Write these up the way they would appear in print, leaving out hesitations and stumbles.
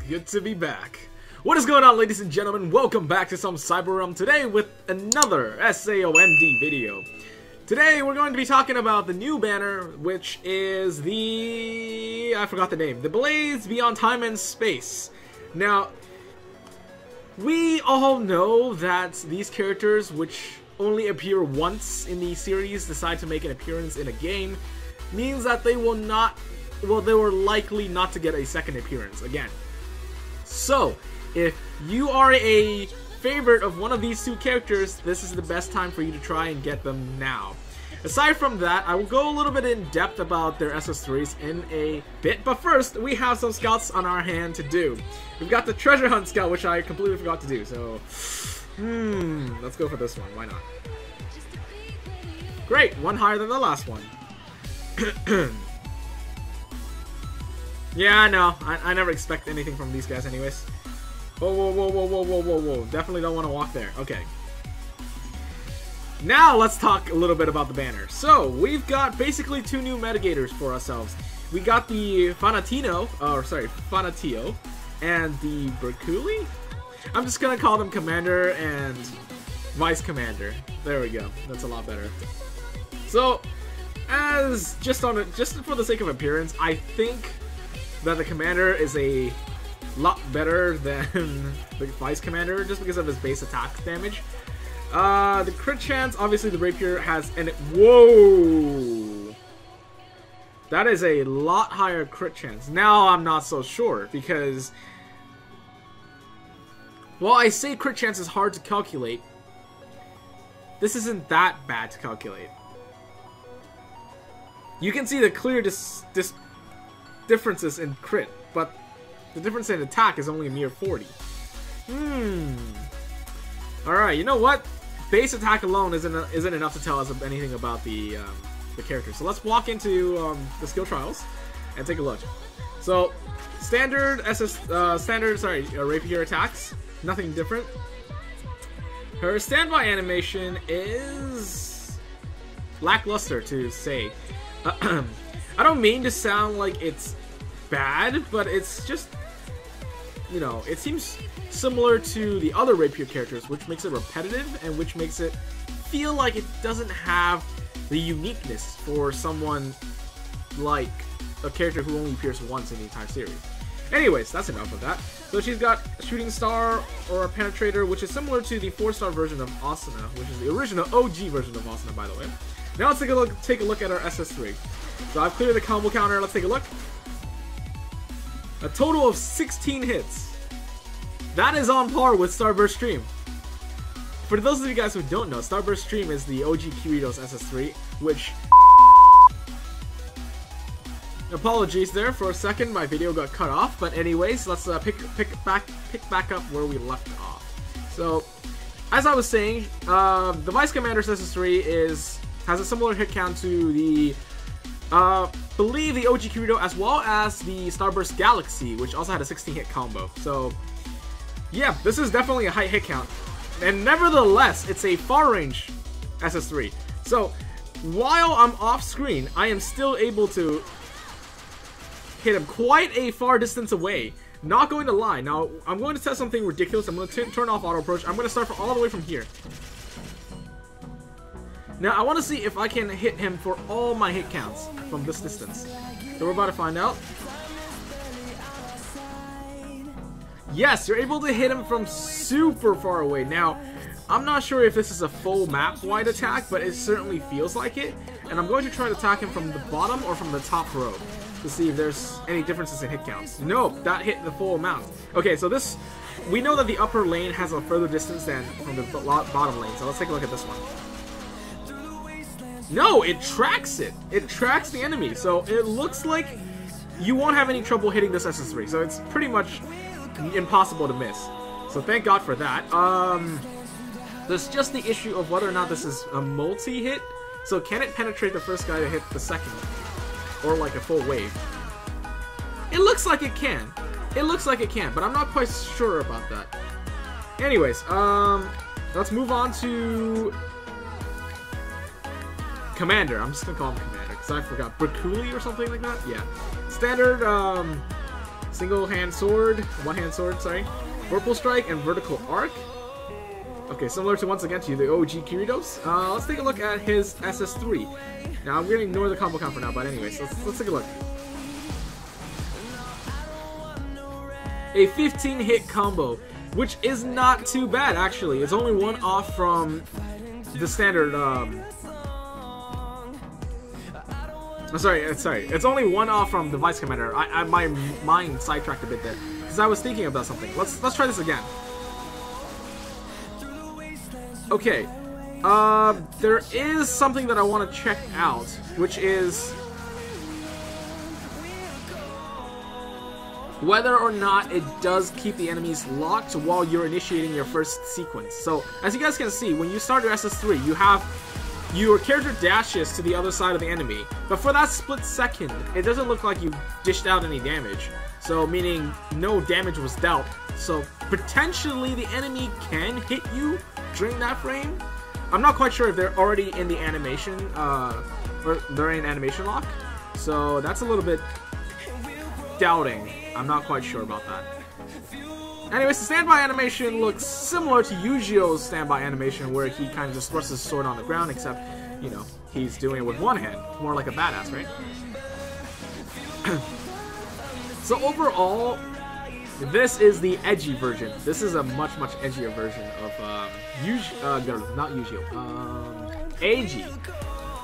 good to be back. What is going on, ladies and gentlemen? Welcome back to some Cyber Realm today with another SAO MD video. Today we're going to be talking about the new banner, which is the... I forgot the name. The Blades Beyond Time and Space. Now, we all know that these characters, which only appear once in the series, decide to make an appearance in a game, means that they will not... well, they were likely not to get a second appearance again. So, if you are a favorite of one of these two characters, this is the best time for you to try and get them now. Aside from that, I will go a little bit in depth about their SS3s in a bit, but first, we have some scouts on our hand to do. We've got the Treasure Hunt Scout, which I completely forgot to do, so... let's go for this one, why not? Great, one higher than the last one. Yeah, no, I never expect anything from these guys anyways. Whoa. Definitely don't want to walk there. Okay. Now let's talk a little bit about the banner. So, we've got basically two new mitigators for ourselves. We got the Fanatio, and the Berculi? I'm just gonna call them Commander and Vice Commander. There we go. That's a lot better. So, as just for the sake of appearance, I think that the Commander is a lot better than the Vice Commander just because of his base attack damage. The crit chance, obviously the Rapier has whoa! That is a lot higher crit chance. Now I'm not so sure because, while I say crit chance is hard to calculate, this isn't that bad to calculate. You can see the clear differences in crit, but the difference in attack is only a mere 40. Alright, you know what? Base attack alone isn't enough to tell us anything about the character. So let's walk into the skill trials and take a look. So, standard Rapier attacks, nothing different. Her standby animation is lackluster, to say. I don't mean to sound like it's bad, but it's just, you know, it seems similar to the other Rapier characters, which makes it repetitive and which makes it feel like it doesn't have the uniqueness for someone like a character who only appears once in the entire series. Anyways, that's enough of that. So she's got Shooting Star or a Penetrator, which is similar to the 4-star version of Asuna, which is the original OG version of Asuna, by the way. Now let's take a look at our SS3. So I've cleared the combo counter. Let's take a look. A total of 16 hits. That is on par with Starburst Stream. For those of you guys who don't know, Starburst Stream is the OG Kirito's SS3, which... apologies there for a second, my video got cut off, but anyways, let's pick back up where we left off. So, as I was saying, the Vice Commander's SS3 has a similar hit count to the believe the OG Kirito, as well as the Starburst Galaxy, which also had a 16-hit combo. So, yeah, this is definitely a high hit count. And nevertheless, it's a far-range SS3. So, while I'm off-screen, I am still able to hit him quite a far distance away. Not going to lie. Now, I'm going to test something ridiculous. I'm going to turn off auto approach. I'm going to start all the way from here. Now, I want to see if I can hit him for all my hit counts from this distance. So we're about to find out. Yes, you're able to hit him from super far away. Now, I'm not sure if this is a full map-wide attack, but it certainly feels like it. And I'm going to try to attack him from the bottom or from the top row to see if there's any differences in hit counts. Nope, that hit the full amount. Okay, so this... we know that the upper lane has a further distance than from the bottom lane, so let's take a look at this one. No, it tracks it. It tracks the enemy, so it looks like you won't have any trouble hitting this SS3. So it's pretty much impossible to miss. So thank God for that. There's just the issue of whether or not this is a multi-hit. So can it penetrate the first guy to hit the second? Or like a full wave? It looks like it can. It looks like it can, but I'm not quite sure about that. Anyways, let's move on to Commander. I'm just gonna call him Commander because I forgot. Berculi or something like that? Yeah. Standard Single hand sword, one hand sword, sorry. Purple strike and vertical arc. Okay, similar to once again to the OG Kiritos. Let's take a look at his SS3. Now I'm gonna ignore the combo count for now, but anyways, let's take a look. A 15 hit combo, which is not too bad actually. It's only one off from the standard. Sorry. It's only one off from the Vice Commander. My mind sidetracked a bit there because I was thinking about something. Let's try this again. Okay. There is something that I want to check out, which is whether or not it does keep the enemies locked while you're initiating your first sequence. So, as you guys can see, when you start your SS3, you have your character dashes to the other side of the enemy, but for that split second, it doesn't look like you dished out any damage. So, meaning no damage was dealt. So, potentially the enemy can hit you during that frame. I'm not quite sure if they're already in the animation, or they're in animation lock. So, that's a little bit doubting. I'm not quite sure about that. Anyways, the standby animation looks similar to Yujio's standby animation, where he kind of just thrusts his sword on the ground, except, you know, he's doing it with one hand. More like a badass, right? So overall, this is the edgy version. This is a much edgier version of not Yujio, AG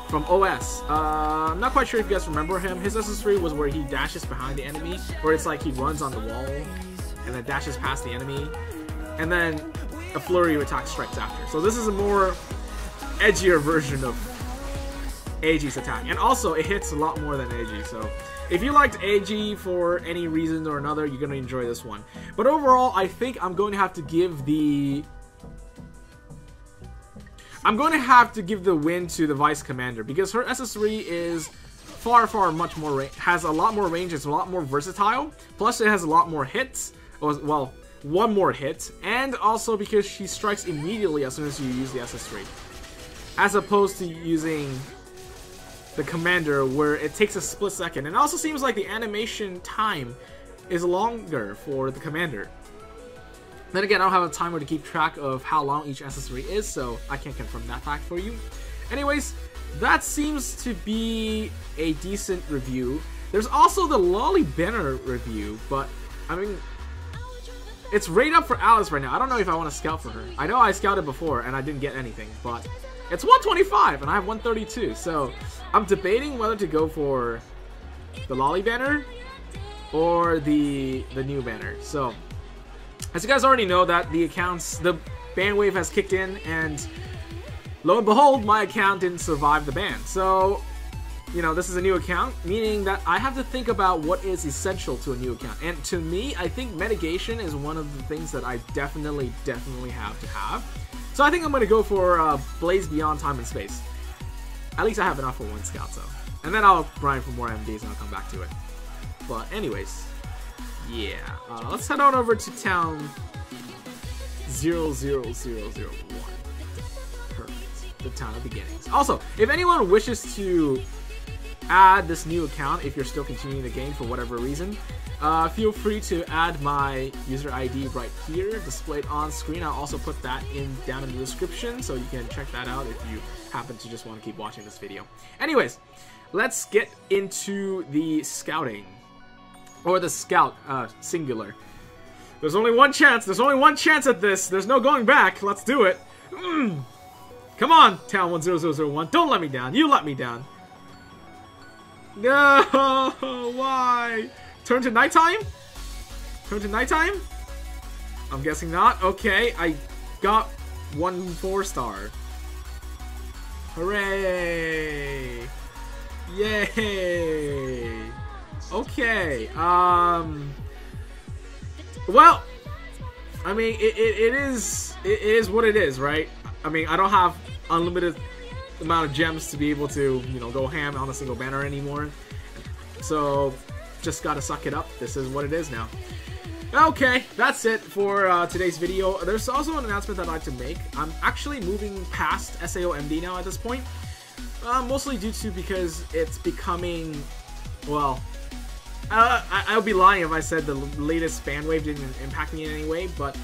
from OS. I'm not quite sure if you guys remember him. His SS3 was where he dashes behind the enemy, where it's like he runs on the wall and then dashes past the enemy, and then a flurry of attack strikes after. So this is a more edgier version of AG's attack, and also it hits a lot more than AG. So if you liked AG for any reason or another, you're gonna enjoy this one. But overall, I think I'm going to have to give the win to the Vice Commander, because her SS3 is far much more has a lot more range. It's a lot more versatile. Plus, it has a lot more hits. Well, one more hit, and also because she strikes immediately as soon as you use the SS3, as opposed to using the Commander, where it takes a split second. And it also seems like the animation time is longer for the Commander. Then again, I don't have a timer to keep track of how long each SS3 is, so I can't confirm that fact for you. Anyways, that seems to be a decent review. There's also the Lolly Banner review, but, I mean, it's right up for Alice right now. I don't know if I want to scout for her. I know I scouted before, and I didn't get anything, but it's 125, and I have 132, so I'm debating whether to go for the Lolly Banner or the new banner. So, as you guys already know, that the ban wave has kicked in, and lo and behold, my account didn't survive the ban. So, you know, this is a new account, meaning that I have to think about what is essential to a new account. And to me, I think mitigation is one of the things that I definitely have to have. So I think I'm going to go for Blaze Beyond Time and Space. At least I have enough for one scout, so. And then I'll grind for more MDs and I'll come back to it. But anyways, yeah. Let's head on over to town 00001. Perfect. The town of beginnings. Also, if anyone wishes to add this new account, if you're still continuing the game for whatever reason, feel free to add my user ID right here, displayed on screen. I'll also put that down in the description, so you can check that out if you happen to just want to keep watching this video. Anyways, let's get into the scouting. Or the scout, singular. There's only one chance. There's only one chance at this. There's no going back. Let's do it. Come on, Town 10001. Don't let me down. You let me down. No, why? Turn to nighttime? Turn to nighttime? I'm guessing not. Okay, I got 1 4-star. Hooray! Yay! Okay, well, I mean, it is what it is, right? I mean, I don't have unlimited amount of gems to be able to, you know, go ham on a single banner anymore. So, just gotta suck it up. This is what it is now. Okay, that's it for today's video. There's also an announcement that I'd like to make. I'm actually moving past SAO MD now at this point. Mostly due to because it's becoming, well, I'll be lying if I said the latest ban wave didn't impact me in any way, but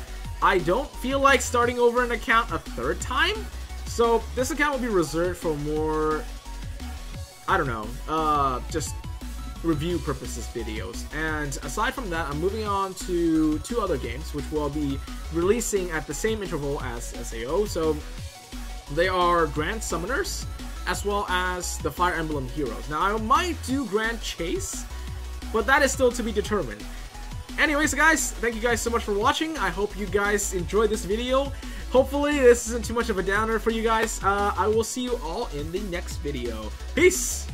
I don't feel like starting over an account a third time. So this account will be reserved for more, I don't know, just review purposes videos. And aside from that, I'm moving on to 2 other games which will be releasing at the same interval as SAO. So they are Grand Summoners as well as the Fire Emblem Heroes. Now I might do Grand Chase, but that is still to be determined. Anyways, guys, thank you guys so much for watching. I hope you guys enjoyed this video. Hopefully this isn't too much of a downer for you guys. I will see you all in the next video. Peace!